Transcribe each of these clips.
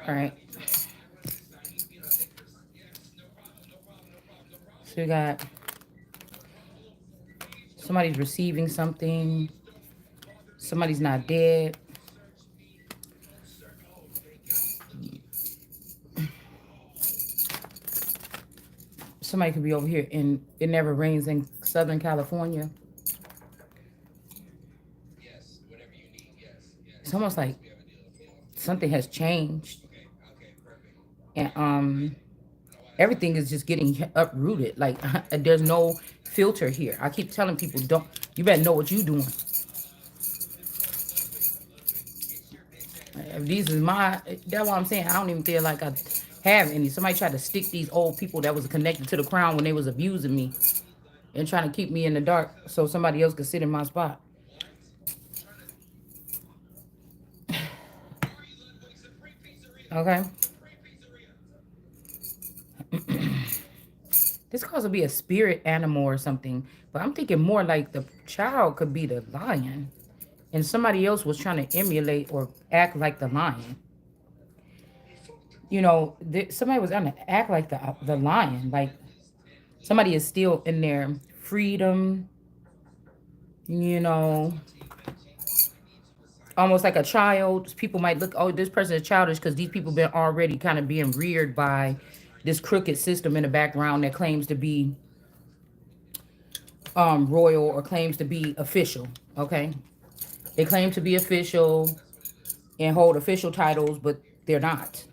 All right. So we got somebody's receiving something. Somebody's not dead. Somebody could be over here and it never rains in Southern California. It's almost like something has changed. And everything is just getting uprooted. Like there's no filter here. I keep telling people, don't, you better know what you're doing. These is my, that's what I'm saying. I don't even feel like I have any. Somebody tried to stick these old people that was connected to the crown when they was abusing me and trying to keep me in the dark so somebody else could sit in my spot. Okay. This cause to be a spirit animal or something, but I'm thinking more like the child could be the lion and somebody else was trying to emulate or act like the lion. You know, somebody was gonna act like the lion, like somebody is still in their freedom, you know, almost like a child. People might look, oh, this person is childish because these people been already kind of being reared by this crooked system in the background that claims to be royal or claims to be official. Okay, they claim to be official and hold official titles, but they're not.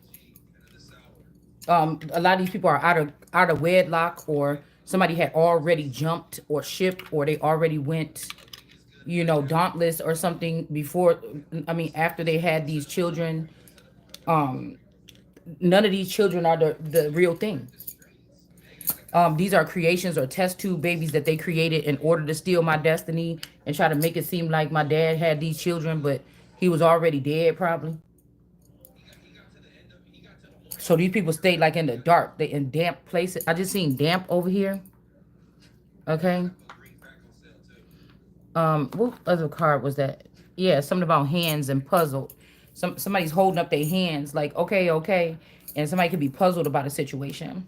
A lot of these people are out of wedlock, or somebody had already jumped or shipped, or they already went, you know, dauntless or something before. I mean, after they had these children, um, none of these children are the real thing. These are creations or test tube babies that they created in order to steal my destiny and try to make it seem like my dad had these children, but he was already dead probably. So these people stay like in the dark. They in damp places. I just seen damp over here. Okay. What other card was that? Yeah, something about hands and puzzled. Somebody's holding up their hands like okay, okay, and somebody could be puzzled about a situation.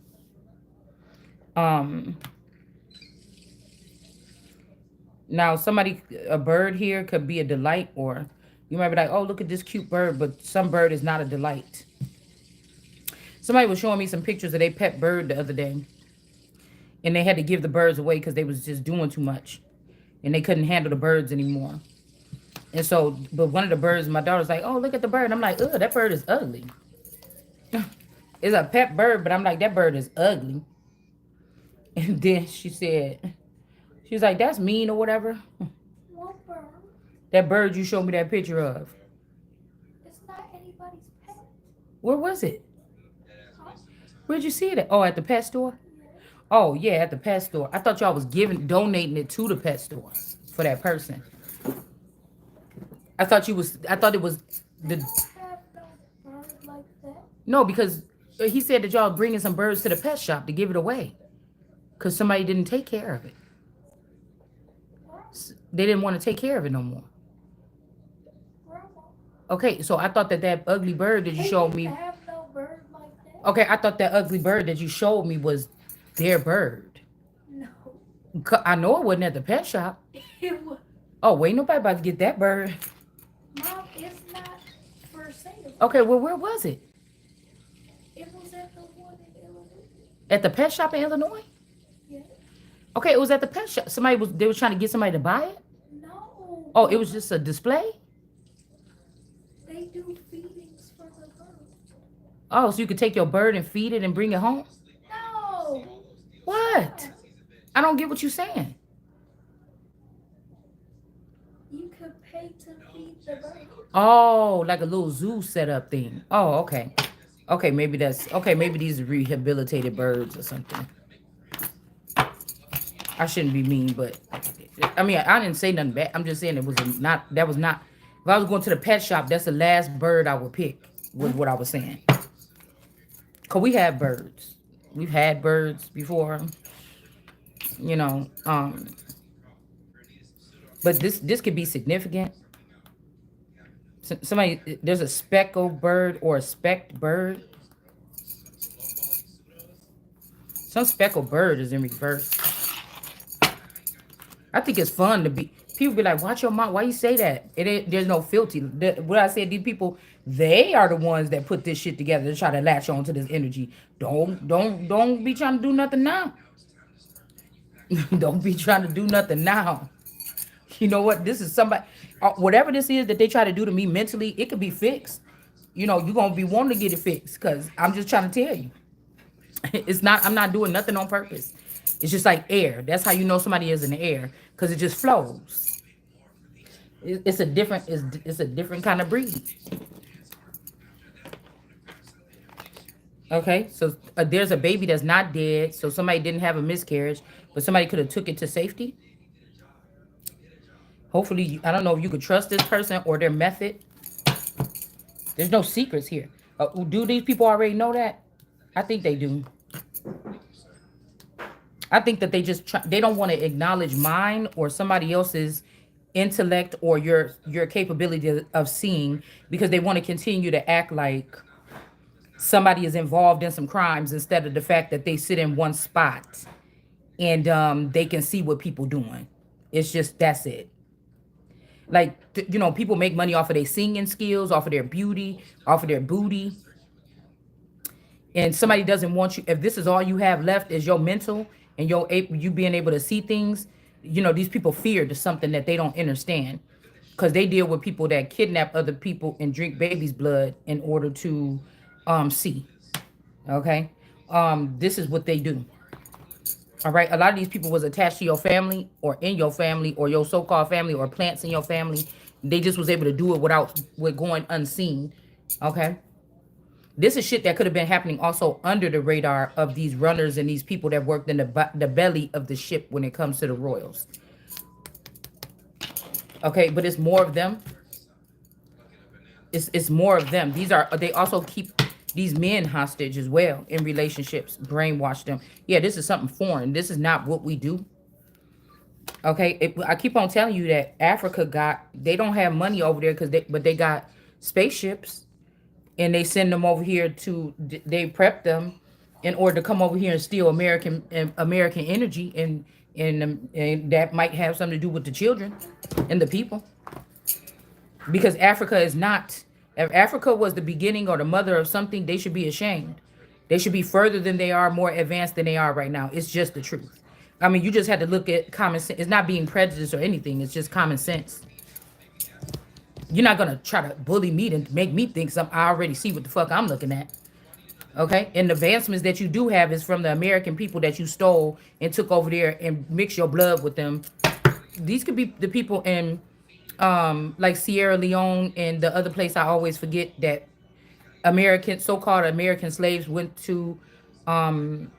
Um, Now somebody, a bird here could be a delight, or you might be like, oh, look at this cute bird, but some bird is not a delight. Somebody was showing me some pictures of their pet bird the other day, and they had to give the birds away because they was just doing too much, and they couldn't handle the birds anymore. And so, but one of the birds, my daughter's like, oh, look at the bird. I'm like, ugh, that bird is ugly. It's a pet bird, but I'm like, that bird is ugly. And then she was like, that's mean or whatever. What bird? That bird you showed me that picture of. It's not anybody's pet. Where was it? Huh? Where'd you see it at? Oh, at the pet store? Yeah. Oh, yeah, at the pet store. I thought y'all was donating it to the pet store for that person. I thought it was They the, don't have no bird like that. no, because he said that y'all bringing some birds to the pet shop to give it away because somebody didn't take care of it. What? They didn't want to take care of it no more. Grandma. Okay, so I thought that that ugly bird that you They showed didn't me. have no bird like that. Okay, I thought that ugly bird that you showed me was their bird. No. I know it wasn't at the pet shop. It was. Oh, wait, nobody about to get that bird. Mom, it's not for sale. Okay, well, where was it? It was at the one in Illinois. At the pet shop in Illinois? Yeah. Okay, it was at the pet shop. They was trying to get somebody to buy it? No. Oh, it was just a display? They do feedings for the bird. Oh, so you could take your bird and feed it and bring it home? No. What? I don't get what you're saying. You could pay to feed the bird. Oh, like a little zoo setup thing. Oh, okay. Okay, maybe these are rehabilitated birds or something. I shouldn't be mean, but I mean, I didn't say nothing bad. I'm just saying it was not, that was not, if I was going to the pet shop, that's the last bird I would pick, was what I was saying. Because we have birds. We've had birds before, you know, but this could be significant. Somebody, there's a speckled bird or a specked bird. Some speckled bird is in reverse. I think it's fun to be. People be like, "Watch your mouth." Why you say that? It ain't. There's no filter. What I said, these people, they are the ones that put this shit together to try to latch on to this energy. Don't be trying to do nothing now. Don't be trying to do nothing now. You know what? This is somebody. Whatever this is that they try to do to me mentally, it could be fixed. You know, you're gonna be wanting to get it fixed because I'm just trying to tell you. It's not. I'm not doing nothing on purpose. It's just like air. That's how you know somebody is in the air because it just flows. It's a different. It's a different kind of breed. Okay, so there's a baby that's not dead, so somebody didn't have a miscarriage, but somebody could have took it to safety. Hopefully, I don't know if you could trust this person or their method. There's no secrets here. Do these people already know that? I think they do. I think that they just they don't want to acknowledge mine or somebody else's intellect or your capability of seeing because they want to continue to act like somebody is involved in some crimes instead of the fact that they sit in one spot and they can see what people doing. It's just that's it. Like people make money off of their singing skills, off of their beauty, off of their booty, and somebody doesn't want you. If this is all you have left is your mental and you being able to see things, these people fear to something that they don't understand because they deal with people that kidnap other people and drink babies' blood in order to see. Okay, this is what they do. All right, a lot of these people was attached to your family or in your family or your so-called family or plants in your family. They just was able to do it with going unseen. Okay, this is shit that could have been happening also under the radar of these runners and these people that worked in the belly of the ship when it comes to the royals. Okay, but it's more of them. It's more of them. They also keep these men hostage as well in relationships, brainwash them. Yeah, this is something foreign. This is not what we do. Okay, I keep on telling you that Africa they don't have money over there but they got spaceships and they send them over here they prep them in order to come over here and steal American energy and that might have something to do with the children and the people because Africa is not. If Africa was the beginning or the mother of something, they should be ashamed. They should be further than they are, more advanced than they are right now. It's just the truth. I mean, you just had to look at common sense. It's not being prejudiced or anything. It's just common sense. You're not gonna try to bully me to make me think something. I already see what the fuck I'm looking at. Okay, and the advancements that you do have is from the American people that you stole and took over there and mixed your blood with them. These could be the people in like Sierra Leone and the other place I always forget that so-called American slaves went to um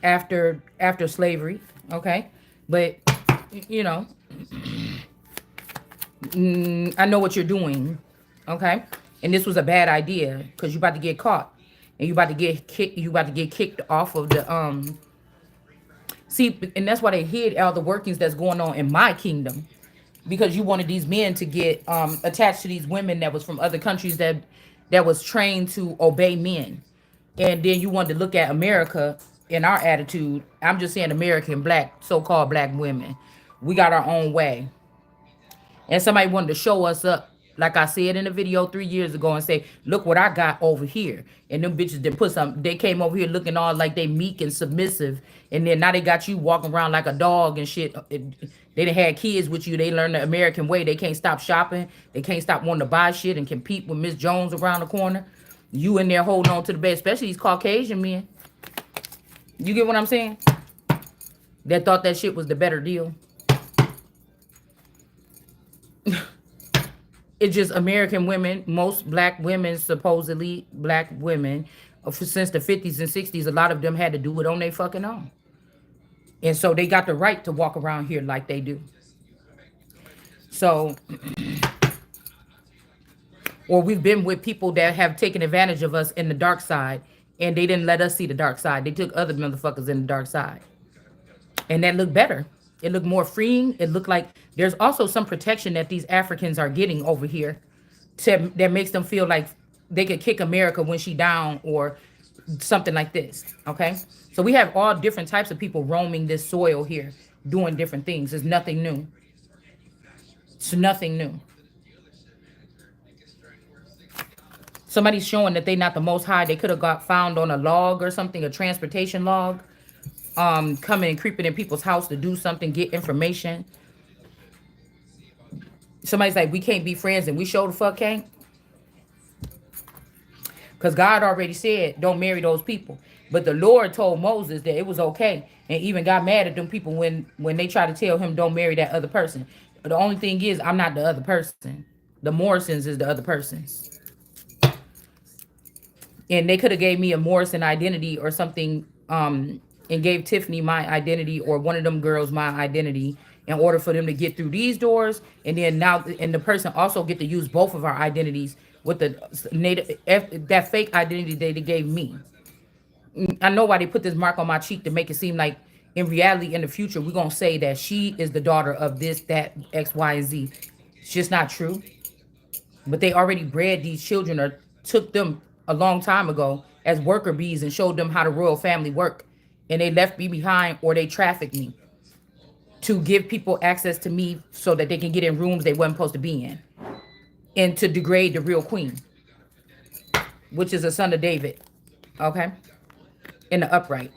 after slavery. Okay, but you know I know what you're doing. Okay, and this was a bad idea because you about to get caught and you about to get kicked off of the see, and that's why they hid all the workings that's going on in my kingdom because you wanted these men to get attached to these women that was from other countries that was trained to obey men, and then you wanted to look at America in our attitude. I'm just saying American black, so-called black women, we got our own way, and somebody wanted to show us up, like I said in the video 3 years ago, and say, "Look what I got over here." And them bitches did put some. They came over here looking all like they meek and submissive, and then now they got you walking around like a dog and shit. They done had kids with you. They learned the American way. They can't stop shopping. They can't stop wanting to buy shit and compete with Miss Jones around the corner. You in there holding on to the bed, especially these Caucasian men. You get what I'm saying? That thought that shit was the better deal. It's just American women, most black women, supposedly black women, since the 50s and 60s, a lot of them had to do it on their fucking own. And so they got the right to walk around here like they do. So, or we've been with people that have taken advantage of us in the dark side and they didn't let us see the dark side. They took other motherfuckers in the dark side. And that looked better. It looked more freeing. It looked like there's also some protection that these Africans are getting over here that makes them feel like they could kick America when she down or something like this. Okay, so we have all different types of people roaming this soil here, doing different things. It's nothing new. It's nothing new. Somebody's showing that they not the most high. They could have got found on a log or something, a transportation log, coming and creeping in people's house to do something, get information. Somebody's like, we can't be friends, and we show the fuck can't. Because God already said, don't marry those people. But the Lord told Moses that it was okay, and even got mad at them people when they try to tell him don't marry that other person. But the only thing is, I'm not the other person. The Morrisons is the other persons. And they could have gave me a Morrison identity or something, and gave Tiffany my identity or one of them girls my identity in order for them to get through these doors. And then now, and the person also get to use both of our identities with the native that fake identity they gave me. I know why they put this mark on my cheek to make it seem like in reality in the future we're gonna say that she is the daughter of this, that, X, Y, and Z. It's just not true. But they already bred these children or took them a long time ago as worker bees and showed them how the royal family work. And they left me behind or they trafficked me to give people access to me so that they can get in rooms they wasn't supposed to be in. And to degrade the real queen, which is a son of David. Okay? In the upright.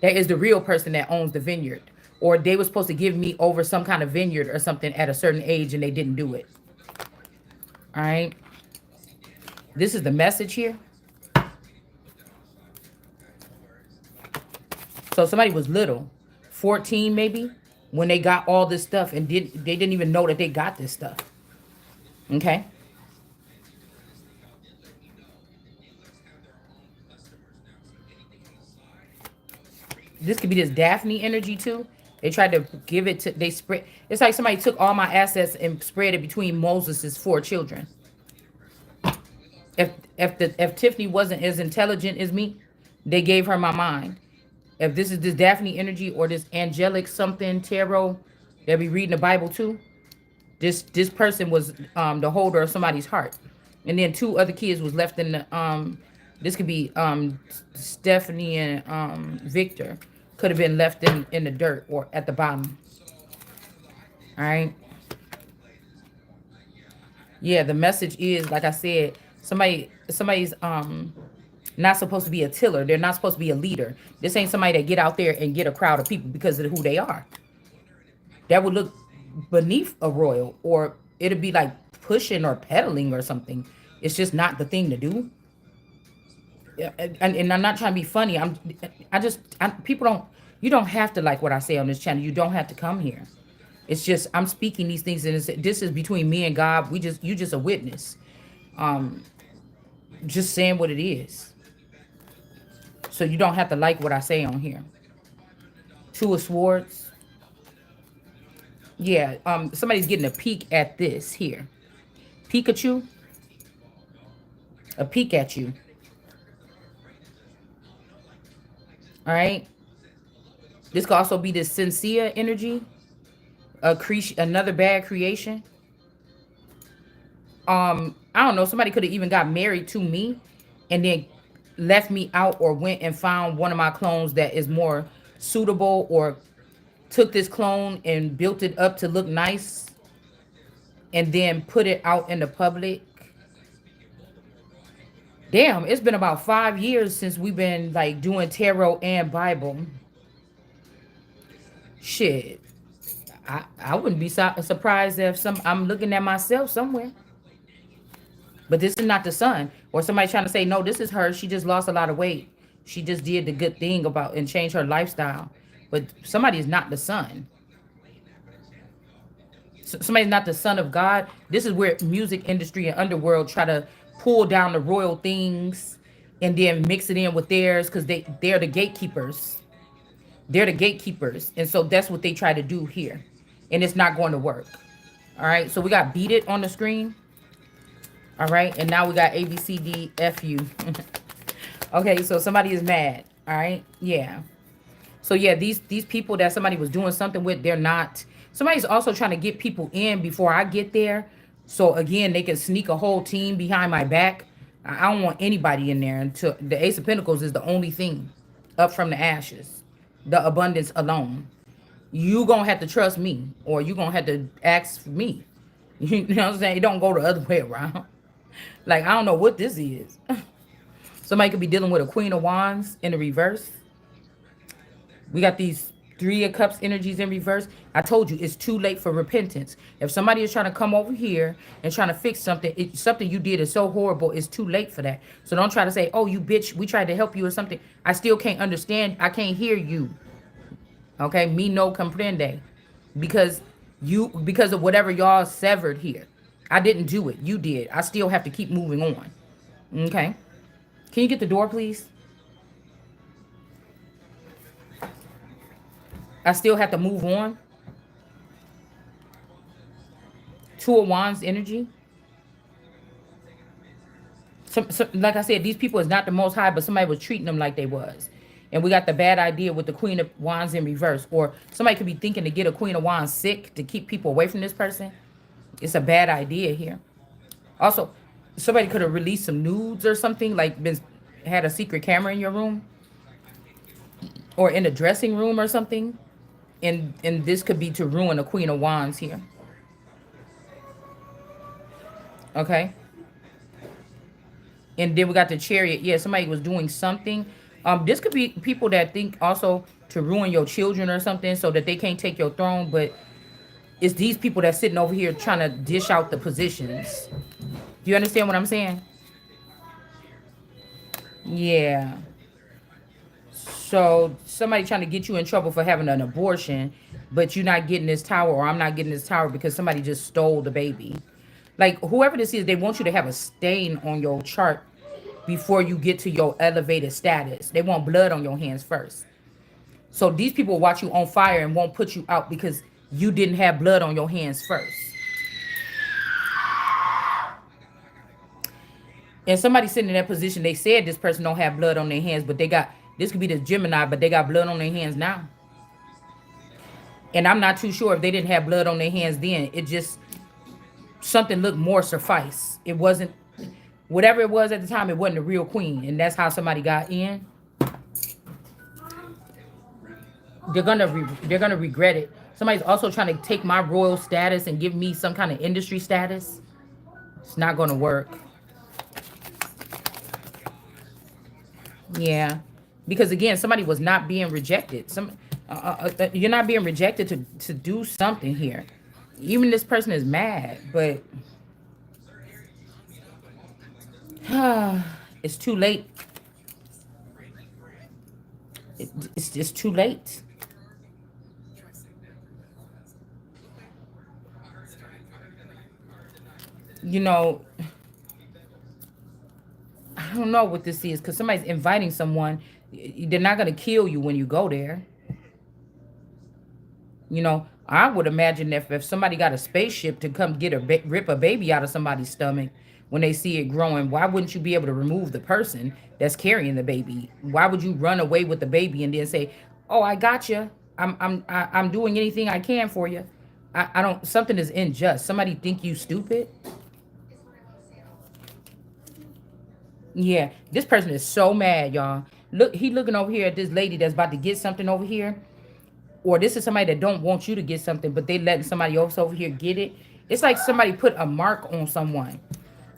That is the real person that owns the vineyard. Or they were supposed to give me over some kind of vineyard or something at a certain age and they didn't do it. All right? This is the message here. So somebody was little, 14 maybe, when they got all this stuff and they didn't even know that they got this stuff. Okay? This could be this Daphne energy too. They tried to give it to, they spread, it's like somebody took all my assets and spread it between Moses's 4 children. If Tiffany wasn't as intelligent as me, they gave her my mind. If this is this Daphne energy or this angelic something tarot that be reading the Bible too, this person was the holder of somebody's heart. And then 2 other kids was left in the this could be Stephanie and Victor could have been left in the dirt or at the bottom. All right. Yeah, the message is, like I said, somebody's not supposed to be a tiller. They're not supposed to be a leader. This ain't somebody that get out there and get a crowd of people because of who they are. That would look beneath a royal, or it'd be like pushing or peddling or something. It's just not the thing to do. Yeah, and I'm not trying to be funny. People don't, you don't have to like what I say on this channel. You don't have to come here. It's just I'm speaking these things, and this is between me and God. You just a witness. Um, just saying what it is. So you don't have to like what I say on here. 2 of Swords. Yeah. Somebody's getting a peek at this here. Pikachu. A peek at you. All right. This could also be this sincere energy. Another bad creation. I don't know. Somebody could have even got married to me, and then left me out or went and found one of my clones that is more suitable, or took this clone and built it up to look nice and then put it out in the public. Damn, it's been about 5 years since we've been like doing tarot and Bible. Shit. I wouldn't be surprised if I'm looking at myself somewhere. But this is not the son. Or somebody trying to say, no, this is her. She just lost a lot of weight. She just did the good thing about and changed her lifestyle. But somebody is not the son. Somebody's not the son of God. This is where music industry and underworld try to pull down the royal things and then mix it in with theirs, because they're the gatekeepers. They're the gatekeepers. And so that's what they try to do here. And it's not going to work. All right. So we got Beat It on the screen. All right. And now we got A, B, C, D, F, U. Okay. So somebody is mad. All right. Yeah. So yeah, these people that somebody was doing something with, they're not. Somebody's also trying to get people in before I get there. So again, they can sneak a whole team behind my back. I don't want anybody in there until the Ace of Pentacles is the only thing up from the ashes. The abundance alone. You gonna have to trust me, or you gonna have to ask for me. You know what I'm saying? It don't go the other way around. Like I don't know what this is. Somebody could be dealing with a Queen of Wands in the reverse. We got these Three of Cups energies in reverse. I told you it's too late for repentance. If somebody is trying to come over here and trying to fix something, something you did is so horrible, it's too late for that. So don't try to say, "Oh, you bitch, we tried to help you" or something. I still can't understand. I can't hear you. Okay, me no comprende, because because of whatever y'all severed here. I didn't do it. You did. I still have to keep moving on. Okay. Can you get the door, please? I still have to move on. Two of Wands energy. Like I said, these people is not the most high, but somebody was treating them like they was. And we got the bad idea with the Queen of Wands in reverse. Or somebody could be thinking to get a Queen of Wands sick to keep people away from this person. It's a bad idea here. Also, somebody could have released some nudes or something, like been had a secret camera in your room or in a dressing room or something. And this could be to ruin a Queen of Wands here. Okay. And then we got the Chariot. Yeah, somebody was doing something. This could be people that think also to ruin your children or something so that they can't take your throne. But it's these people that's sitting over here trying to dish out the positions. Do you understand what I'm saying? Yeah. So somebody trying to get you in trouble for having an abortion, but you're not getting this tower, or I'm not getting this tower because somebody just stole the baby. Like whoever this is, they want you to have a stain on your chart before you get to your elevated status. They want blood on your hands first. So these people watch you on fire and won't put you out because you didn't have blood on your hands first. And somebody sitting in that position, they said this person don't have blood on their hands, but they got, this could be the Gemini, but they got blood on their hands now. And I'm not too sure if they didn't have blood on their hands then. It just, something looked more suffice. It wasn't, whatever it was at the time, it wasn't the real queen. And that's how somebody got in. They're gonna regret it. Somebody's also trying to take my royal status and give me some kind of industry status. It's not gonna work. Yeah, because again, somebody was not being rejected. You're not being rejected to do something here. Even this person is mad, but it's too late. It's just too late. You know, I don't know what this is because somebody's inviting someone. They're not gonna kill you when you go there. You know, I would imagine if somebody got a spaceship to come get rip a baby out of somebody's stomach when they see it growing, why wouldn't you be able to remove the person that's carrying the baby? Why would you run away with the baby and then say, "Oh, I got you. I'm doing anything I can for you." I don't. Something is unjust. Somebody think you stupid. Yeah, this person is so mad, y'all. Look, he looking over here at this lady that's about to get something over here, or this is somebody that don't want you to get something, but they letting somebody else over here get it. It's like somebody put a mark on someone.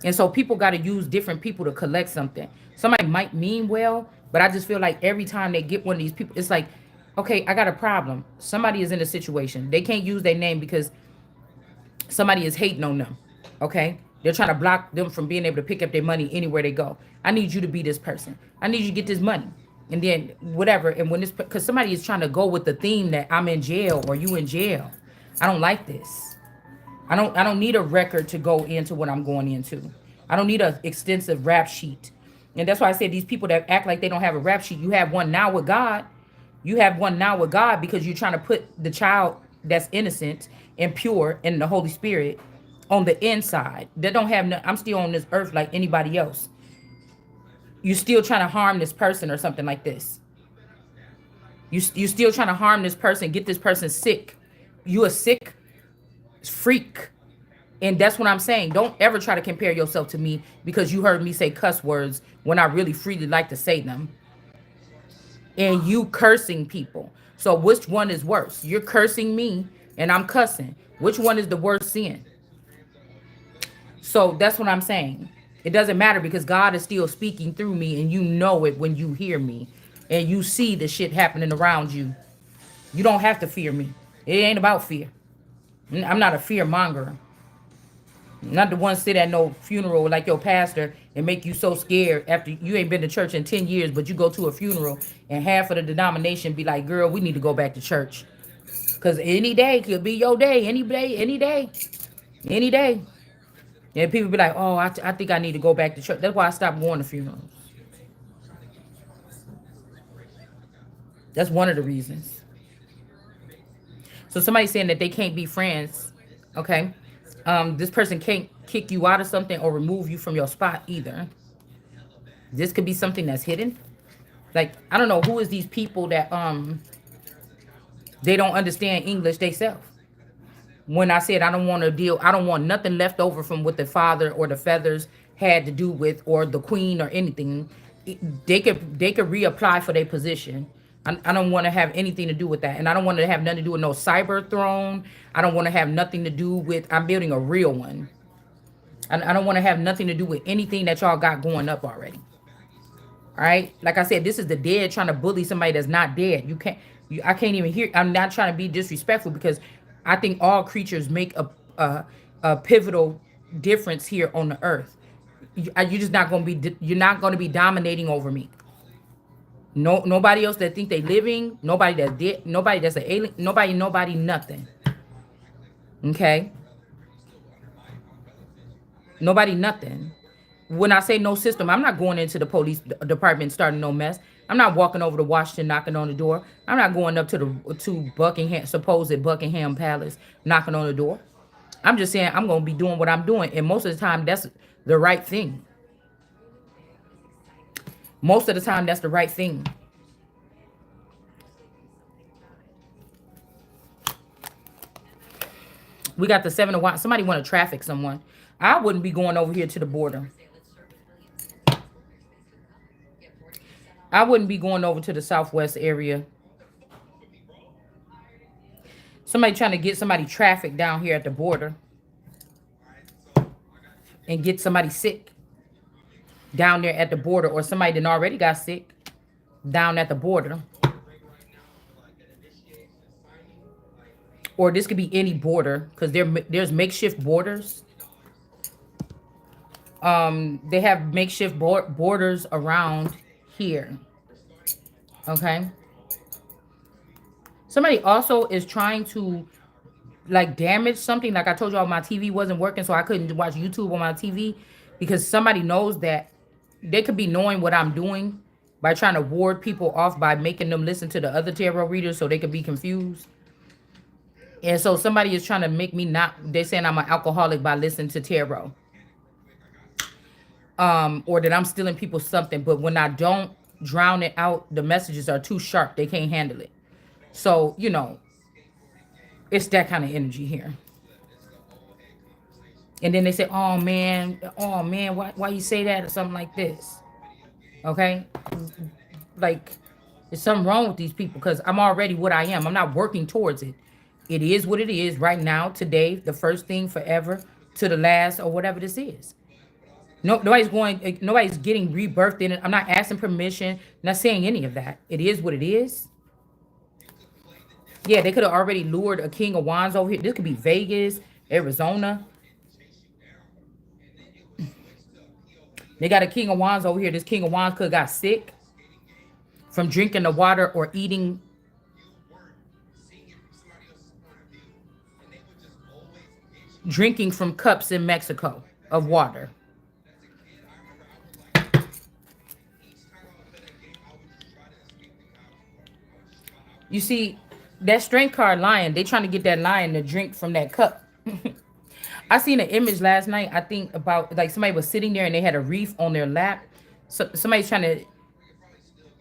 And so people got to use different people to collect something. Somebody might mean well, but I just feel like every time they get one of these people, it's like, okay, I got a problem. Somebody is in a situation. They can't use their name because somebody is hating on them. Okay? They're trying to block them from being able to pick up their money anywhere they go. I need you to be this person. I need you to get this money. And then whatever. And when this, because somebody is trying to go with the theme that I'm in jail or you in jail. I don't like this. I don't need a record to go into what I'm going into. I don't need an extensive rap sheet. And that's why I said these people that act like they don't have a rap sheet, you have one now with God. You have one now with God because you're trying to put the child that's innocent and pure in the Holy Spirit on the inside. That don't have no, I'm still on this earth like anybody else. You still trying to harm this person or something like this. You still trying to harm this person, get this person sick. You a sick freak. And that's what I'm saying. Don't ever try to compare yourself to me because you heard me say cuss words when I really freely like to say them. And you cursing people. So which one is worse? You're cursing me and I'm cussing. Which one is the worst sin? So that's what I'm saying. It doesn't matter because God is still speaking through me and you know it when you hear me and you see the shit happening around you. You don't have to fear me. It ain't about fear. I'm not a fear monger. Not the one sit at no funeral like your pastor and make you so scared after you ain't been to church in 10 years, but you go to a funeral and half of the denomination be like, girl, we need to go back to church. Because any day could be your day. Any day, any day, any day. And people be like, oh, I think I need to go back to church. That's why I stopped going to funerals. That's one of the reasons. So somebody's saying that they can't be friends. Okay. This person can't kick you out of something or remove you from your spot either. This could be something that's hidden. Like, I don't know who is these people that they don't understand English themselves. When I said I don't want to deal, I don't want nothing left over from what the father or the feathers had to do with, or the queen or anything. They could reapply for their position. I don't want to have anything to do with that, and I don't want to have nothing to do with no cyber throne. I don't want to have nothing to do with. I'm building a real one. I don't want to have nothing to do with anything that y'all got going up already. All right, like I said, this is the dead trying to bully somebody that's not dead. You can't. I can't even hear. I'm not trying to be disrespectful because I think all creatures make a pivotal difference here on the earth. You're just not gonna be. You're not gonna be dominating over me. No, nobody else that think they living. Nobody that's dead. Nobody that's an alien. Nobody. Nobody. Nothing. Okay. Nobody. Nothing. When I say no system, I'm not going into the police department starting no mess. I'm not walking over to Washington knocking on the door. I'm not going up to the to Buckingham, supposed Buckingham Palace, knocking on the door. I'm just saying I'm gonna be doing what I'm doing, and most of the time that's the right thing. Most of the time that's the right thing. We got the 7 of Wands. Somebody want to traffic someone. I wouldn't be going over here to the border. I wouldn't be going over to the southwest area. Somebody trying to get somebody trafficked down here at the border and get somebody sick down there at the border, or somebody that already got sick down at the border. Or this could be any border because there's makeshift borders. They have makeshift borders around here. Okay. Somebody also is trying to like damage something. Like I told y'all, my TV wasn't working, so I couldn't watch YouTube on my TV because somebody knows that they could be knowing what I'm doing by trying to ward people off by making them listen to the other tarot readers so they could be confused. And so somebody is trying to make me not, they're saying I'm an alcoholic by listening to tarot. Or that I'm stealing people something. But when I don't drown it out, the messages are too sharp. They can't handle it. So, it's that kind of energy here. And then they say, oh man, why you say that or something like this? Okay? Like, there's something wrong with these people because I'm already what I am. I'm not working towards it. It is what it is right now, today, the first thing forever to the last or whatever this is. No, nobody's getting rebirthed in it. I'm not asking permission, not saying any of that. It is what it is. Yeah, they could have already lured a King of Wands over here. This could be Vegas, Arizona. They got a King of Wands over here. This King of Wands could have got sick from drinking the water or eating. Drinking from cups in Mexico of water. You see, that strength card lion, they trying to get that lion to drink from that cup. I seen an image last night, I think, about like somebody was sitting there and they had a reef on their lap. So somebody's trying to,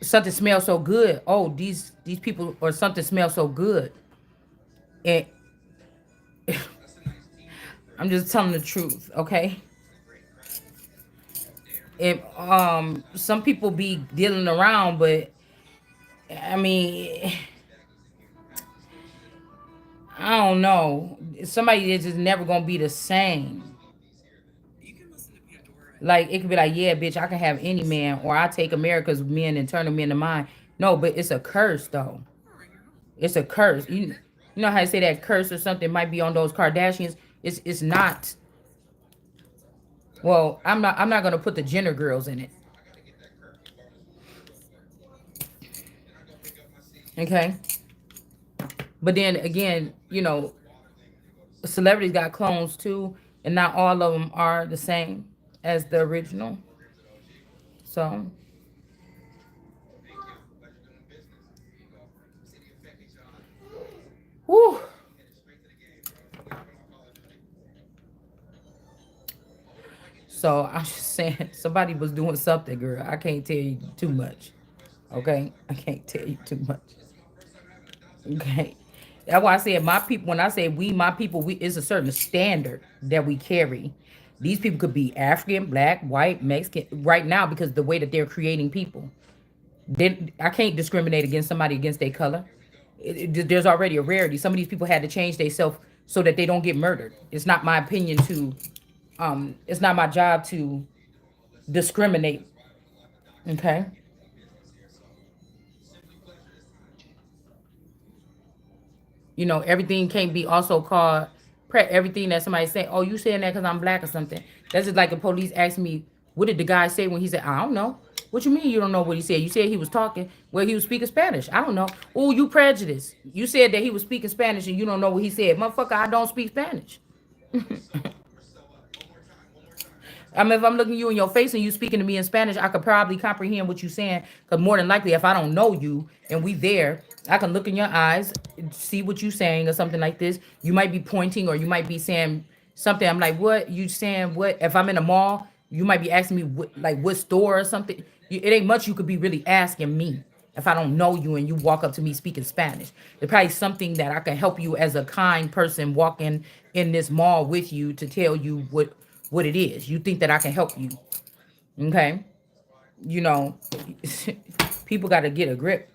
something smells so good. Oh, these people, or something smells so good. And I'm just telling the truth, okay? If some people be dealing around, but I mean, I don't know. Somebody is just never gonna be the same. Like it could be like, yeah, bitch, I can have any man, or I take America's men and turn them into mine. No, but it's a curse though. It's a curse. You know how I say that curse or something might be on those Kardashians. It's not. Well, I'm not gonna put the Jenner girls in it. Okay. But then again, celebrities got clones too, and not all of them are the same as the original. So, whew. So I'm just saying, somebody was doing something, girl. I can't tell you too much. Okay, I can't tell you too much. Okay, that's why I said my people. When I say we, my people, we it's a certain standard that we carry. These people could be African, black, white, Mexican, right now because the way that they're creating people. Then I can't discriminate against somebody against their color. There's already a rarity. Some of these people had to change themselves so that they don't get murdered. It's not my opinion to, it's not my job to discriminate. Okay. Everything can't be also called everything that somebody say, oh, you saying that because I'm black or something. That's just like the police asked me, what did the guy say when he said, I don't know. What you mean you don't know what he said? You said he was talking. Well, he was speaking Spanish. I don't know. Oh, you prejudiced. You said that he was speaking Spanish and you don't know what he said. Motherfucker, I don't speak Spanish. I mean, if I'm looking you in your face and you speaking to me in Spanish, I could probably comprehend what you're saying. Because more than likely, if I don't know you and we there, I can look in your eyes, see what you're saying or something like this. You might be pointing or you might be saying something. I'm like, what? You saying what? If I'm in a mall, you might be asking me what store or something. It ain't much you could be really asking me if I don't know you and you walk up to me speaking Spanish. There's probably something that I can help you as a kind person walking in this mall with you to tell you what it is. You think that I can help you. Okay? You know, people got to get a grip.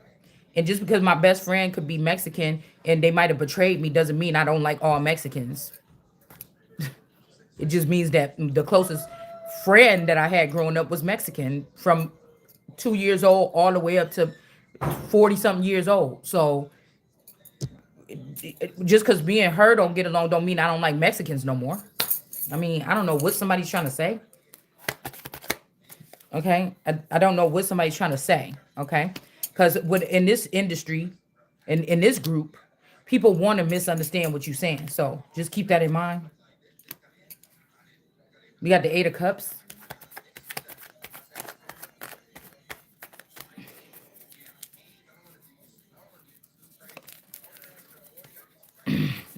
And just because my best friend could be Mexican and they might have betrayed me doesn't mean I don't like all Mexicans. It just means that the closest friend that I had growing up was Mexican from 2 years old all the way up to 40 something years old. So just because being her don't get along don't mean I don't like Mexicans no more. I mean, I don't know what somebody's trying to say. Okay. I don't know what somebody's trying to say. Okay. Because in this industry, in this group, people want to misunderstand what you're saying. So just keep that in mind. We got the Eight of Cups.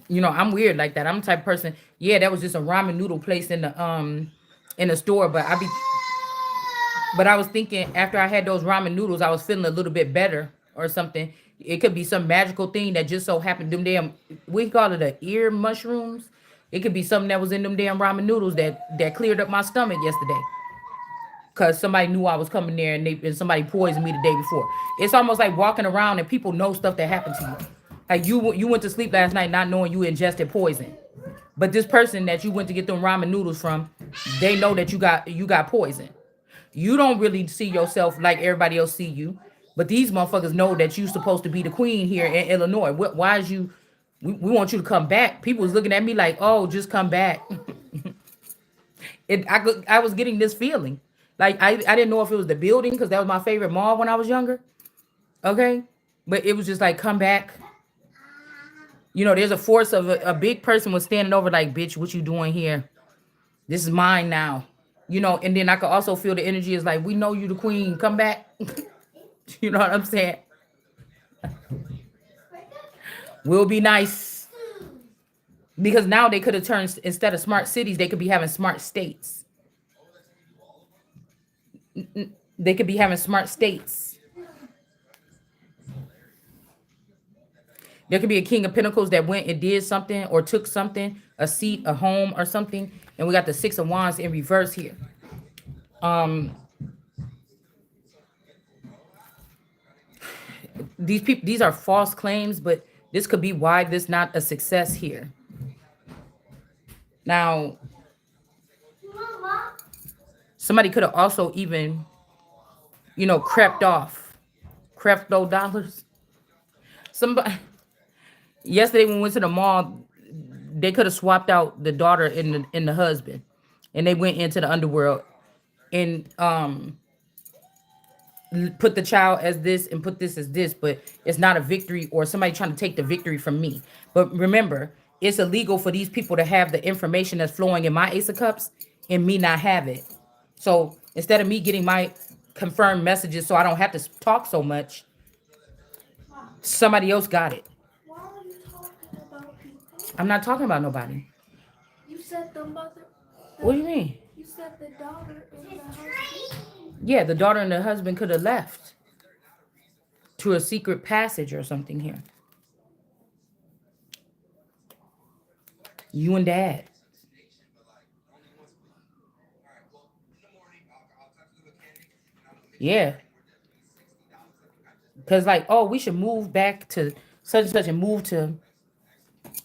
I'm weird like that. I'm the type of person. Yeah, that was just a ramen noodle place in the store, but I was thinking after I had those ramen noodles, I was feeling a little bit better or something. It could be some magical thing that just so happened them damn we call it a ear mushrooms. It could be something that was in them damn ramen noodles that cleared up my stomach yesterday. Cause somebody knew I was coming there and somebody poisoned me the day before. It's almost like walking around and people know stuff that happened to you. Like you went to sleep last night not knowing you ingested poison. But this person that you went to get them ramen noodles from, they know that you got poison. You don't really see yourself like everybody else see you, but these motherfuckers know that you supposed to be the queen here in Illinois. Why is you? We want you to come back. People was looking at me like, oh, just come back. I was getting this feeling, like I didn't know if it was the building because that was my favorite mall when I was younger. Okay, but it was just like come back. There's a force of a big person was standing over like, bitch, what you doing here? This is mine now. And then I could also feel the energy is like, we know you the queen, come back. You know what I'm saying? We'll be nice. Because now they could have turned, instead of smart cities, they could be having smart states. They could be having smart states. There could be a King of Pentacles that went and did something or took something, a seat, a home, or something. And we got the Six of Wands in reverse here. Um, these people, these are false claims, but this could be why this not a success here. Now, somebody could have also even, crept off, crefto dollars. Somebody yesterday when we went to the mall, they could have swapped out the daughter and the husband, and they went into the underworld and put the child as this and put this as this, but it's not a victory or somebody trying to take the victory from me. But remember, it's illegal for these people to have the information that's flowing in my Ace of Cups and me not have it. So instead of me getting my confirmed messages so I don't have to talk so much, Mom, somebody else got it. why are you talking about people? I'm not talking about nobody. You said the mother, What the do you mean? you said the daughter and the husband. Yeah, the daughter and the husband could have left to a secret passage or something here. You and dad. Yeah. Because, like, oh, we should move back to such and such and move to,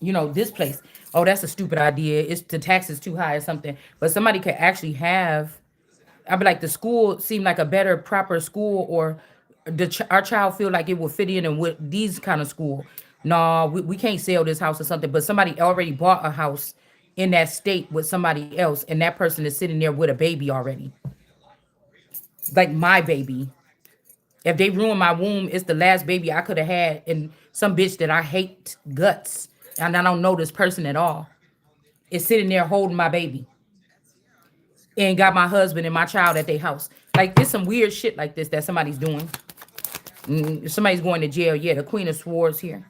this place. Oh, that's a stupid idea. It's the tax is too high or something. But somebody could actually have, I'd be like, the school seemed like a better, proper school, or our child feel like it will fit in and with these kind of school. No, we can't sell this house or something. But somebody already bought a house in that state with somebody else, and that person is sitting there with a baby already, like my baby. If they ruin my womb, it's the last baby I could have had, and some bitch that I hate guts, and I don't know this person at all, is sitting there holding my baby and got my husband and my child at their house. Like, there's some weird shit like this that somebody's doing. Somebody's going to jail. Yeah, the Queen of Swords here.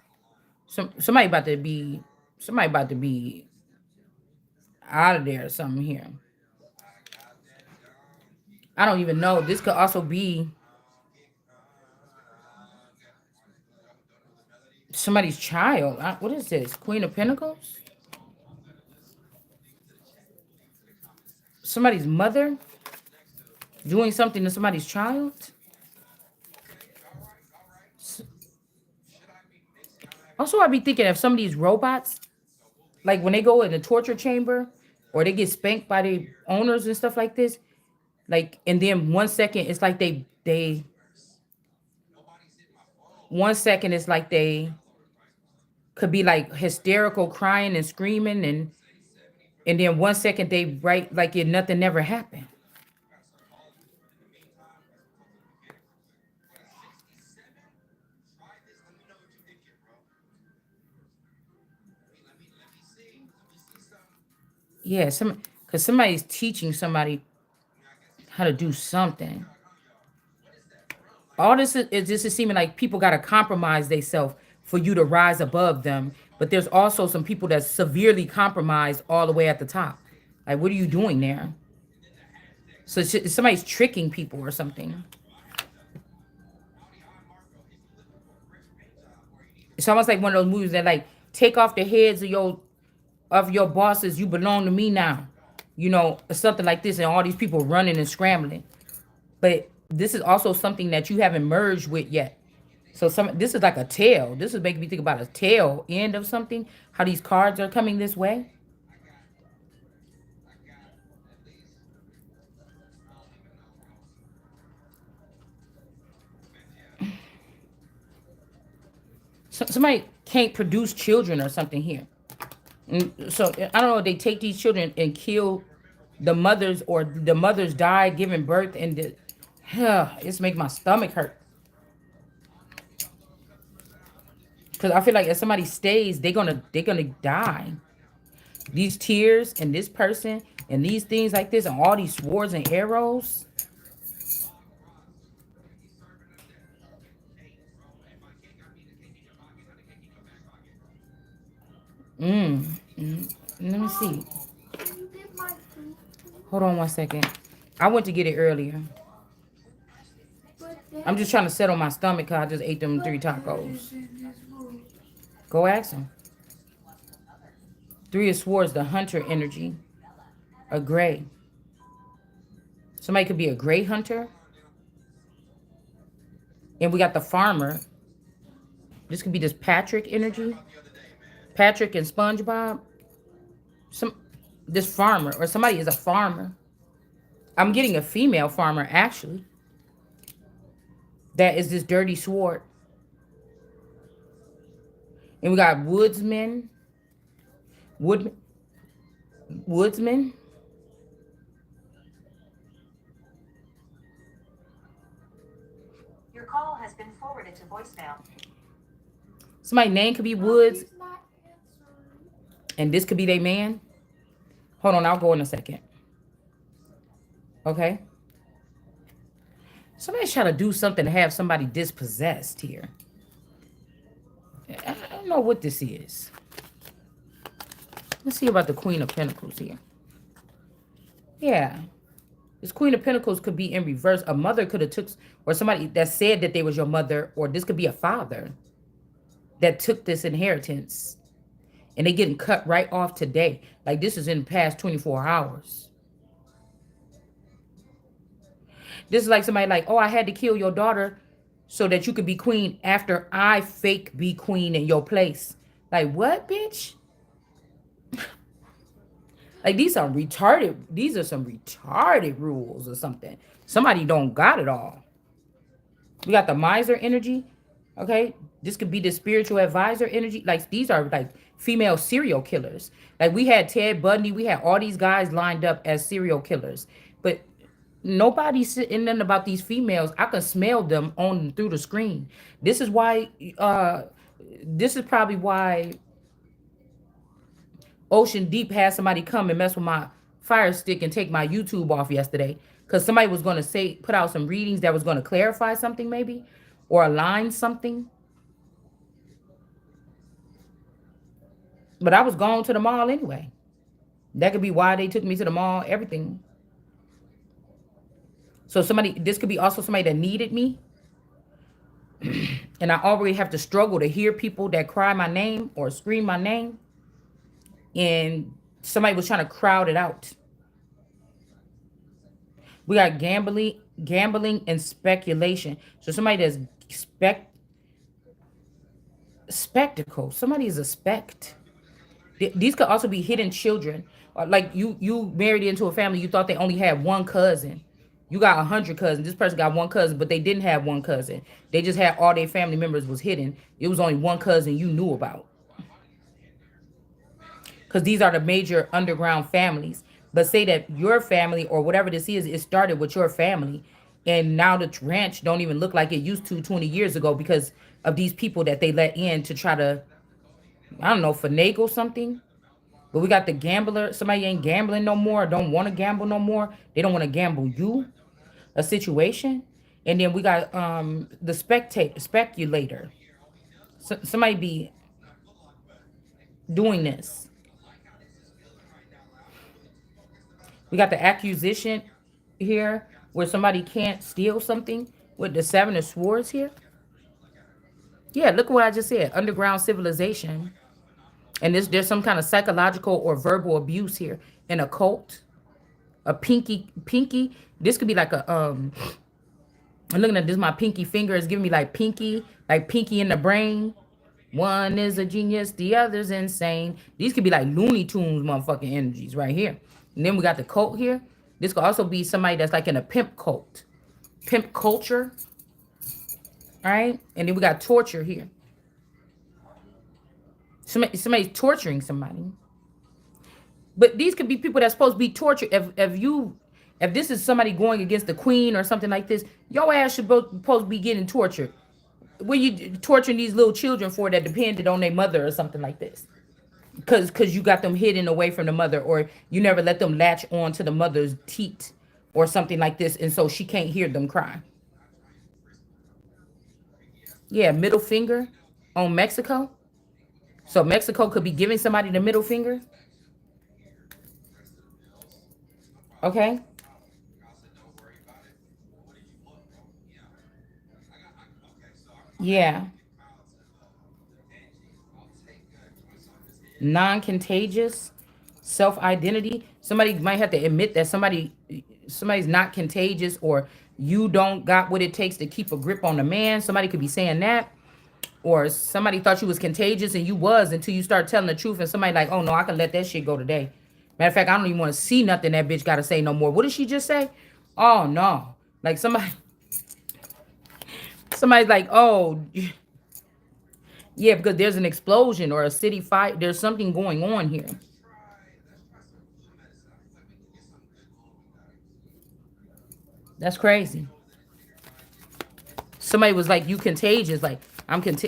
Somebody about to be, somebody about to be out of there or something here. I don't even know. This could also be somebody's child. What is this? Queen of Pentacles? Somebody's mother doing something to somebody's child? Also, I'd be thinking of some of these robots, like when they go in the torture chamber or they get spanked by the owners and stuff like this. Like, and then 1 second, it's like they 1 second, it's like they could be like hysterical, crying and screaming, and then 1 second they write like it nothing never happened. Yeah, because somebody's teaching somebody how to do something. All this is just is seeming like people got to compromise themselves for you to rise above them. But there's also some people that's severely compromised all the way at the top. Like, what are you doing there? So somebody's tricking people or something. It's almost like one of those movies that like take off the heads of your bosses. You belong to me now. Something like this, and all these people running and scrambling. But this is also something that you haven't merged with yet. So this is like a tail. This is making me think about a tail end of something. How these cards are coming this way. Somebody can't produce children or something here. So I don't know. They take these children and kill the mothers, or the mothers die giving birth, and it's make my stomach hurt. Because I feel like if somebody stays, they're gonna die. These tears and this person and these things like this and all these swords and arrows. Mm. Let me see. Mom, can you get my food? Hold on 1 second. I went to get it earlier. But I'm that, just trying to settle my stomach because I just ate them but three that tacos. is in his room. Go ask him. Three of Swords, the hunter energy. A gray. Somebody could be a gray hunter. And we got the farmer. This could be this Patrick energy. Patrick and SpongeBob. Some this farmer or somebody is a farmer. I'm getting a female farmer actually. That is this dirty sword. And we got woodsmen. Wood woodsman. Your call has been forwarded to voicemail. Somebody's name could be No, Woods, he's not answering. and this could be their man. Hold on, I'll go in a second. Okay. Somebody's trying to do something to have somebody dispossessed here. I don't know what this is. Let's see about the Queen of Pentacles here. Yeah. This Queen of Pentacles could be in reverse. A mother could have took, or somebody that said that they was your mother, or this could be a father that took this inheritance. And they getting cut right off today. Like this is in the past 24 hours. This is like somebody like, oh, I had to kill your daughter so that you could be queen after I fake be queen in your place. Like what, bitch? Like these are retarded. These are some retarded rules or something. Somebody don't got it all. We got the miser energy. Okay. This could be the spiritual advisor energy. Like these are like female serial killers. Like we had Ted Bundy. We had all these guys lined up as serial killers. But nobody's sitting in about these females. I can smell them on through the screen. This is why this is probably why Ocean Deep had somebody come and mess with my fire stick and take my YouTube off yesterday. Because somebody was going to say, put out some readings that was going to clarify something maybe. Or align something. But I was going to the mall anyway. That could be why they took me to the mall, everything. So somebody, this could be also somebody that needed me. And I already have to struggle to hear people that cry my name or scream my name. And somebody was trying to crowd it out. We got gambling and speculation. So somebody that's spectacle. Somebody is a spect. These could also be hidden children. Like you married into a family, you thought they only had one cousin. You got 100 cousins. This person got one cousin, but they didn't have one cousin. They just had all their family members was hidden. It was only one cousin you knew about. Because these are the major underground families. But say that your family or whatever this is, it started with your family. And now the ranch don't even look like it used to 20 years ago because of these people that they let in to try to, I don't know, finagle something. But we got the gambler. Somebody ain't gambling no more. Don't want to gamble no more. They don't want to gamble you. A situation. And then we got the speculator. Somebody be doing this. We got the accusation here where somebody can't steal something with the Seven of Swords here. Yeah, look what I just said. Underground civilization. And there's some kind of psychological or verbal abuse here. An occult. A pinky. This could be like a I'm looking at this, my pinky finger is giving me like pinky in the brain. One is a genius, the other's insane. These could be like Looney Tunes motherfucking energies right here. And then we got the cult here. This could also be somebody that's like in a pimp cult. Pimp culture. All right. And then we got torture here. Somebody's torturing somebody. But these could be people that's supposed to be tortured. If this is somebody going against the queen or something like this, your ass should supposed to be getting tortured. What you torturing these little children for that depended on their mother or something like this? Because you got them hidden away from the mother, or you never let them latch on to the mother's teat or something like this, and so she can't hear them cry. Yeah, middle finger on Mexico. So Mexico could be giving somebody the middle finger. Okay. Yeah. Non-contagious self-identity. Somebody might have to admit that somebody's not contagious, or you don't got what it takes to keep a grip on a man. Somebody could be saying that. Or somebody thought you was contagious and you was, until you start telling the truth, and somebody like, oh no, I can let that shit go today. Matter of fact, I don't even want to see nothing that bitch gotta say no more. What did she just say? Oh no. Like somebody's like, oh yeah, because there's an explosion or a city fire. There's something going on here. That's crazy. Somebody was like, you contagious. Like,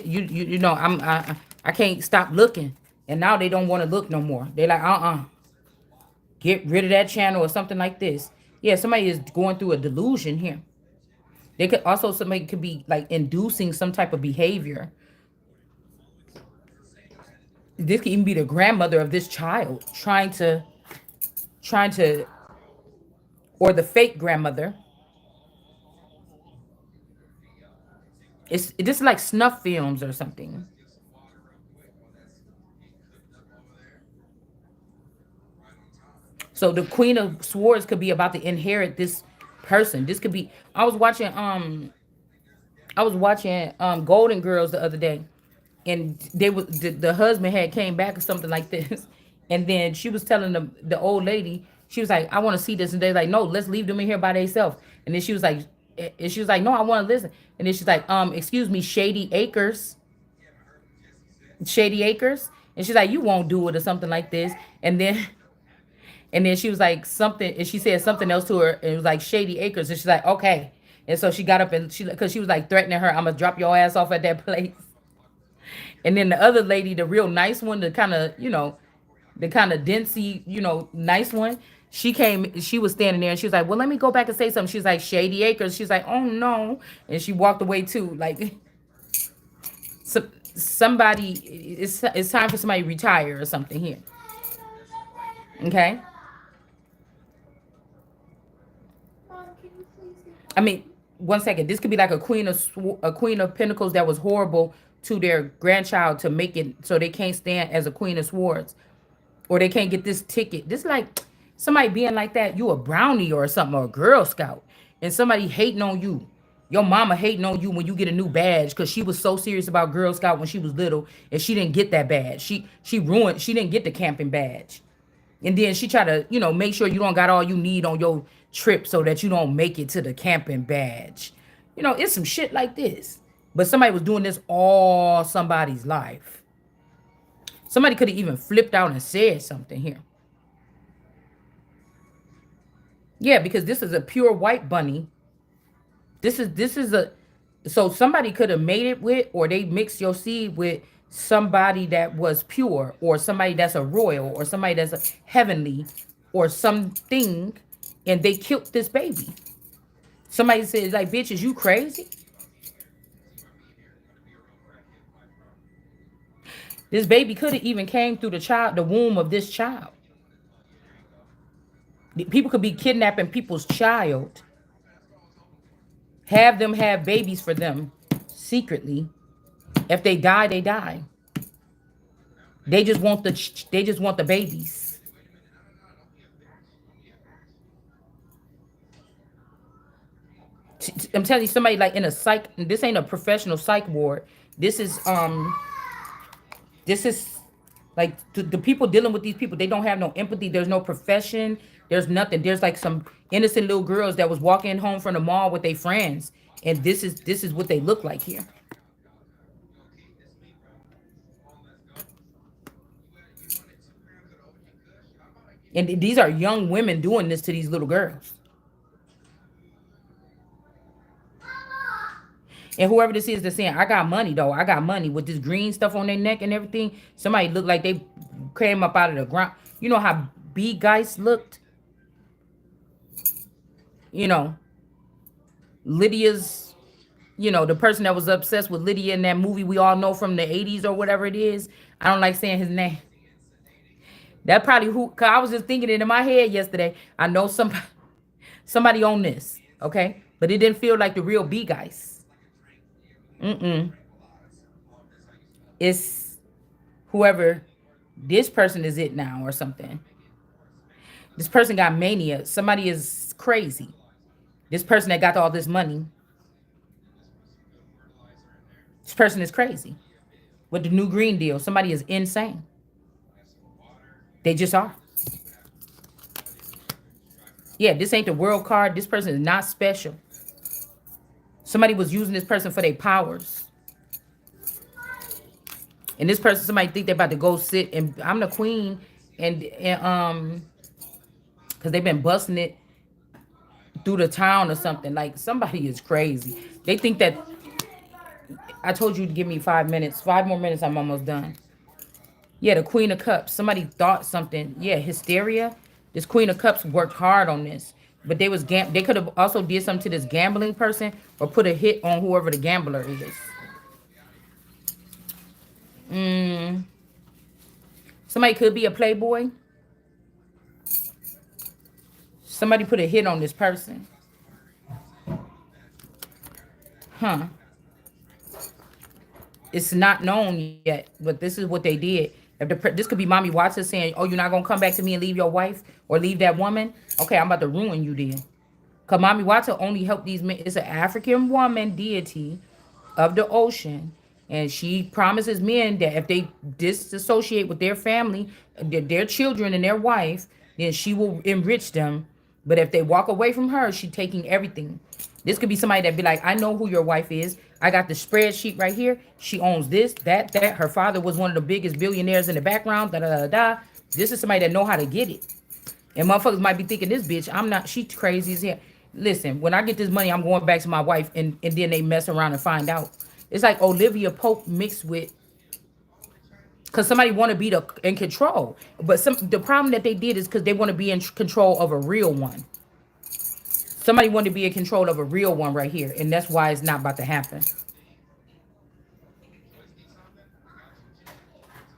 you know, I can't stop looking. And now they don't want to look no more. They like, get rid of that channel or something like this. Yeah, somebody is going through a delusion here. They could also, somebody could be like inducing some type of behavior. This could even be the grandmother of this child trying to, or the fake grandmother. It's this is like snuff films or something. So the Queen of Swords could be about to inherit this person. This could be. I was watching Golden Girls the other day, and the husband had came back or something like this, and then she was telling the old lady, she was like, I want to see this, and they're like, no, let's leave them in here by themselves. And then she was like, no, I want to listen. And then she's like, excuse me, Shady Acres, and she's like, you won't do it or something like this, and then. And then she was like something, and she said something else to her, and it was like Shady Acres, and she's like, okay. And so she got up and because she was like threatening her, I'm gonna drop your ass off at that place. And then the other lady, the real nice one, the kind of dincy, nice one, she was standing there and she was like, well, let me go back and say something. She's like, Shady Acres. She's like, oh no. And she walked away too. Like, somebody, it's time for somebody to retire or something here. Okay. Mom, can you please get I my mean, one second. This could be like a queen of pentacles that was horrible to their grandchild to make it so they can't stand as a queen of swords, or they can't get this ticket. This is like somebody being like that. You a brownie or something, or a Girl Scout, and somebody hating on you. Your mama hating on you when you get a new badge because she was so serious about Girl Scout when she was little, and she didn't get that badge. She ruined. She didn't get the camping badge. And then she try to, make sure you don't got all you need on your trip so that you don't make it to the camping badge. It's some shit like this. But somebody was doing this all somebody's life. Somebody could have even flipped out and said something here. Yeah, because this is a pure white bunny. This is a so somebody could have made it with, or they mixed your seed with somebody that was pure, or somebody that's a royal, or somebody that's a heavenly, or something, and they killed this baby. Somebody said, like, bitch, is you crazy? This baby could have even came through the womb of this child. People could be kidnapping people's child, have them have babies for them secretly. If they die, they die. They just want the babies. I'm telling you, somebody like in a psych. This ain't a professional psych ward. This is like the people dealing with these people. They don't have no empathy. There's no profession. There's nothing. There's like some innocent little girls that was walking home from the mall with their friends, and this is what they look like here. And these are young women doing this to these little girls. And whoever this is that's saying, I got money though. I got money with this green stuff on their neck and everything. Somebody looked like they came up out of the ground. You know how B Geist looked? You know, Lydia's, the person that was obsessed with Lydia in that movie we all know from the 80s or whatever it is. I don't like saying his name. That probably cause I was just thinking it in my head yesterday. I know somebody on this, okay? But it didn't feel like the real B Geist. Mm-mm. It's whoever This person is it now or something. This person got mania. Somebody is crazy. This person that got all this money, this person is crazy. With the new Green Deal, somebody is insane. They just are. Yeah, this ain't the world card. This person is not special. Somebody was using this person for their powers. And this person, somebody think they're about to go sit and I'm the queen and because they've been busting it through the town or something. Like somebody is crazy. They think that I told you to give me 5 minutes. 5 more minutes, I'm almost done. Yeah, the Queen of Cups. Somebody thought something. Yeah, hysteria. This Queen of Cups worked hard on this, but they could have also did something to this gambling person or put a hit on whoever the gambler is. Mm, somebody could be a playboy. Somebody put a hit on this person. Huh. It's not known yet, but this is what they did. This could be Mommy Watson saying, "Oh, you're not gonna come back to me and leave your wife or leave that woman." Okay, I'm about to ruin you then. Cause Mommy Watson only helped these men. It's an African woman deity of the ocean, and she promises men that if they disassociate with their family, their children and their wife, then she will enrich them. But if they walk away from her, she taking everything. This could be somebody that be like, I know who your wife is. I got the spreadsheet right here. She owns this, that, that. Her father was one of the biggest billionaires in the background. Da da da da. This is somebody that know how to get it. And motherfuckers might be thinking this bitch, I'm not, she crazy as hell. Listen, when I get this money, I'm going back to my wife and then they mess around and find out. It's like Olivia Pope mixed with, because somebody want to be in control. But the problem that they did is because they want to be in control of a real one. Somebody wanted to be in control of a real one right here. And that's why it's not about to happen.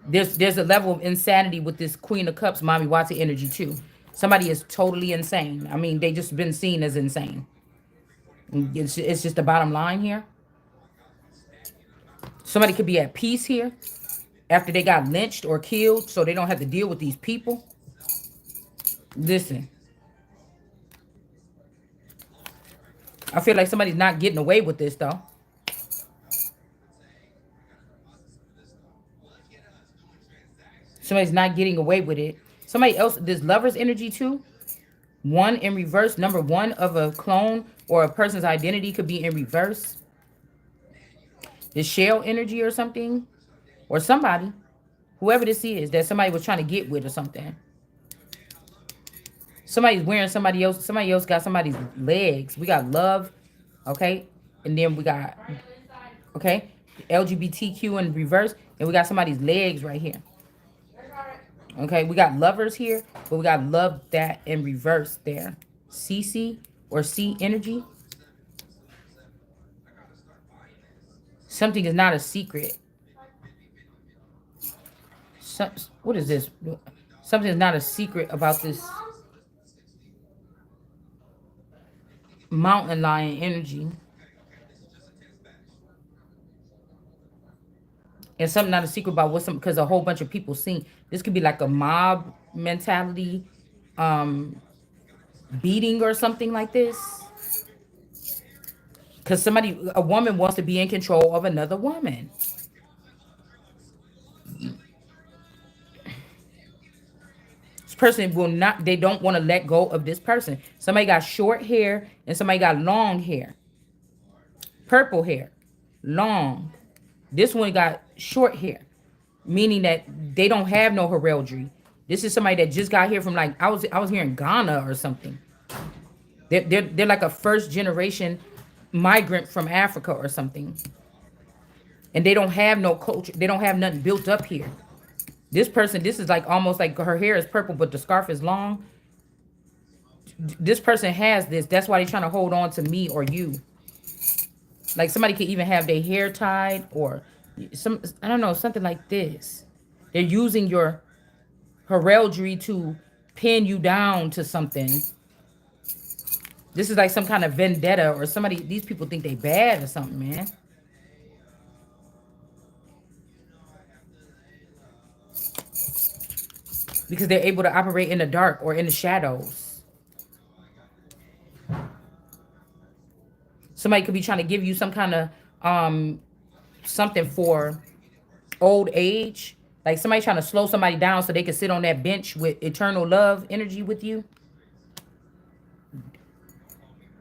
There's a level of insanity with this Queen of Cups, Mommy Watson energy too. Somebody is totally insane. I mean, they just been seen as insane. It's just the bottom line here. Somebody could be at peace here after they got lynched or killed, so they don't have to deal with these people. Listen, I feel like somebody's not getting away with this though. Somebody's not getting away with it. Somebody else, this lover's energy too. One in reverse, number one of a clone or a person's identity could be in reverse. The shell energy or something, or somebody, whoever this is, that somebody was trying to get with or something. Somebody's wearing somebody else got somebody's legs. We got love, okay? And then we got, okay, LGBTQ in reverse, and we got somebody's legs right here. Okay, we got lovers here, but we got love that in reverse there. CC or C energy. Something is not a secret. Some, what is this? Something is not a secret about this mountain lion energy. And something not a secret about what some because a whole bunch of people seen. This could be like a mob mentality, um, beating or something like this. Because a woman wants to be in control of another woman. This person will not, they don't want to let go of this person. Somebody got short hair and somebody got long hair. Purple hair, long. This one got short hair, meaning that they don't have no heraldry. This is somebody that just got here from like I was here in Ghana or something. They're like a first generation migrant from Africa or something, and they don't have no culture. They don't have nothing built up here. This person, this is like almost like her hair is purple, but the scarf is long. This person has this. That's why they're trying to hold on to me or you. Like somebody could even have their hair tied or some, I don't know, something like this. They're using your heraldry to pin you down to something. This is like some kind of vendetta or somebody, these people think they bad or something, man. because they're able to operate in the dark or in the shadows. Somebody could be trying to give you some kind of um something for old age. Like somebody trying to slow somebody down so they can sit on that bench with eternal love energy with you.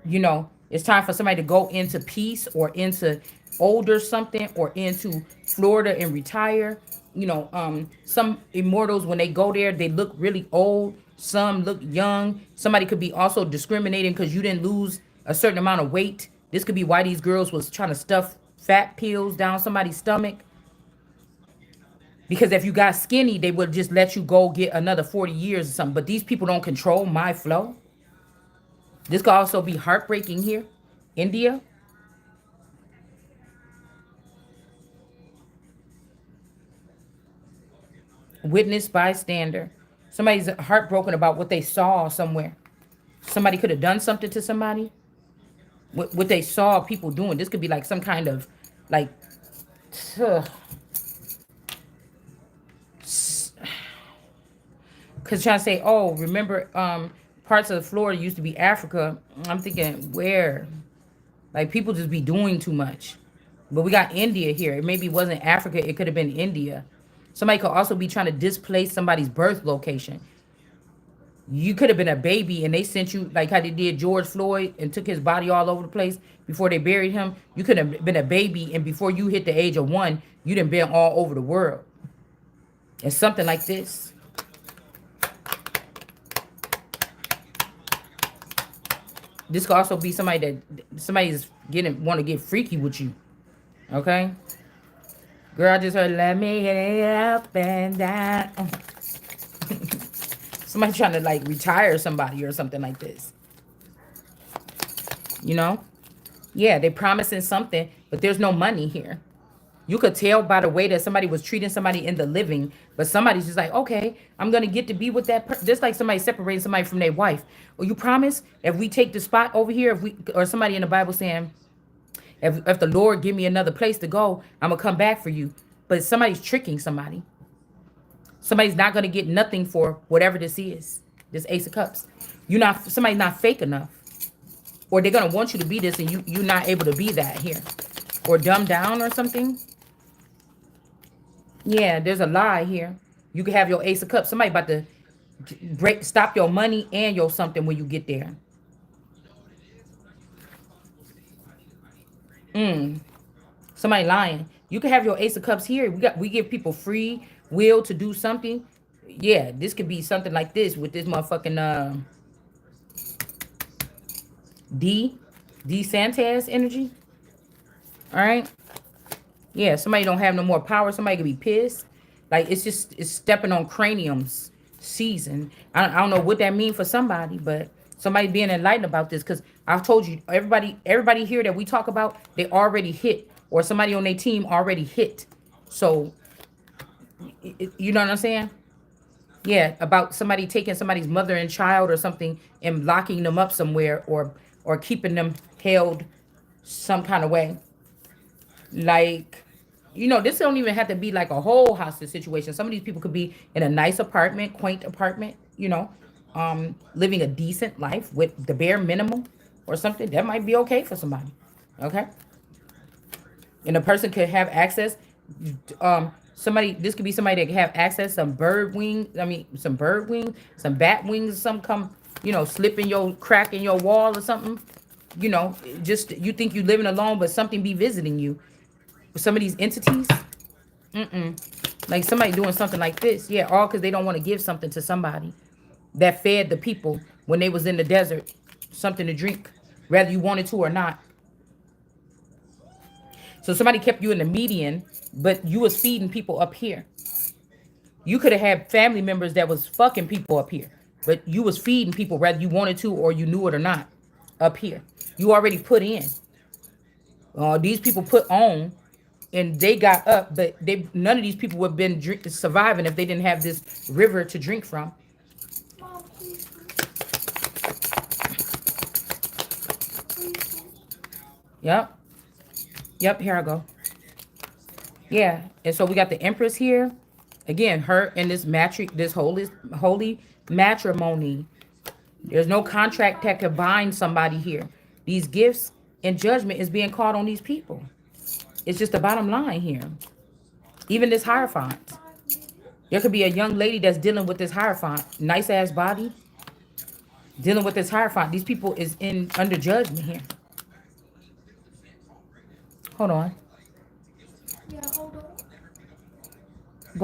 You know, it's time for somebody to go into peace or into older something or into Florida and retire. You know, some immortals when they go there, they look really old. Some look young. Somebody could be also discriminating because you didn't lose a certain amount of weight. This could be why these girls was trying to stuff fat pills down somebody's stomach. Because if you got skinny, they would just let you go get another 40 years or something. But these people don't control my flow. This could also be heartbreaking here. India, witness bystander. Somebody's heartbroken about what they saw somewhere. Somebody could have done something to somebody. What they saw people doing. This could be like some kind of like because trying to say, oh, remember parts of Florida used to be Africa. I'm thinking where? Like people just be doing too much. But we got India here. It maybe wasn't Africa. It could have been India. Somebody could also be trying to displace somebody's birth location. You could have been a baby and they sent you like how they did George Floyd and took his body all over the place before they buried him. You could have been a baby and before you hit the age of 1, you done been all over the world. And something like this. This could also be somebody that somebody's getting want to get freaky with you. Okay? Girl, I just heard let me get it up and down. Somebody trying to like retire somebody or something like this. You know? Yeah, they promising something, but there's no money here. You could tell by the way that somebody was treating somebody in the living, but somebody's just like, okay, I'm gonna get to be with that person. Just like somebody separating somebody from their wife. Well, you promise if we take the spot over here, if we or somebody in the Bible saying, if the Lord give me another place to go, I'm gonna come back for you. But somebody's tricking somebody. Somebody's not gonna get nothing for whatever this is. This Ace of Cups. You're not somebody's not fake enough. Or they're gonna want you to be this and you're not able to be that here. Or dumb down or something. Yeah, there's a lie here. You could have your Ace of Cups. Somebody about to stop your money and your something when you get there. Somebody lying. You could have your Ace of Cups here. We give people free will to do something. Yeah, this could be something like this with this motherfucking D D Santas energy. All right. Yeah, somebody don't have no more power. Somebody could be pissed. Like it's stepping on craniums season. I don't know what that means for somebody, but somebody being enlightened about this because I've told you everybody here that we talk about they already hit or somebody on their team already hit. So you know what I'm saying? Yeah, about somebody taking somebody's mother and child or something and locking them up somewhere or keeping them held some kind of way. Like, you know, this don't even have to be like a whole hostage situation. Some of these people could be in a nice apartment, quaint apartment, you know, living a decent life with the bare minimum or something. That might be okay for somebody. Okay. And a person could have access. Somebody, this could be somebody that could have access some bird wings. I mean, some bird wings, some bat wings, some come, you know, slip in your crack in your wall or something. You know, just you think you living alone, but something be visiting you. Some of these entities, like somebody doing something like this, yeah, all because they don't want to give something to somebody that fed the people when they was in the desert, something to drink, whether you wanted to or not. So somebody kept you in the median, but you was feeding people up here. You could have had family members that was fucking people up here, but you was feeding people whether you wanted to or you knew it or not up here. You already put in. These people put on and they got up, but they none of these people would have been surviving if they didn't have this river to drink from. Mom, please, please. Yep. Yep, here I go. Yeah. And so we got the Empress here. Again, her and this holy matrimony. There's no contract that could bind somebody here. These gifts and judgment is being called on these people. It's just the bottom line here. Even this Hierophant. There could be a young lady that's dealing with this Hierophant. Nice ass body. Dealing with this Hierophant. These people is in under judgment here. Hold on. Yeah, hold on.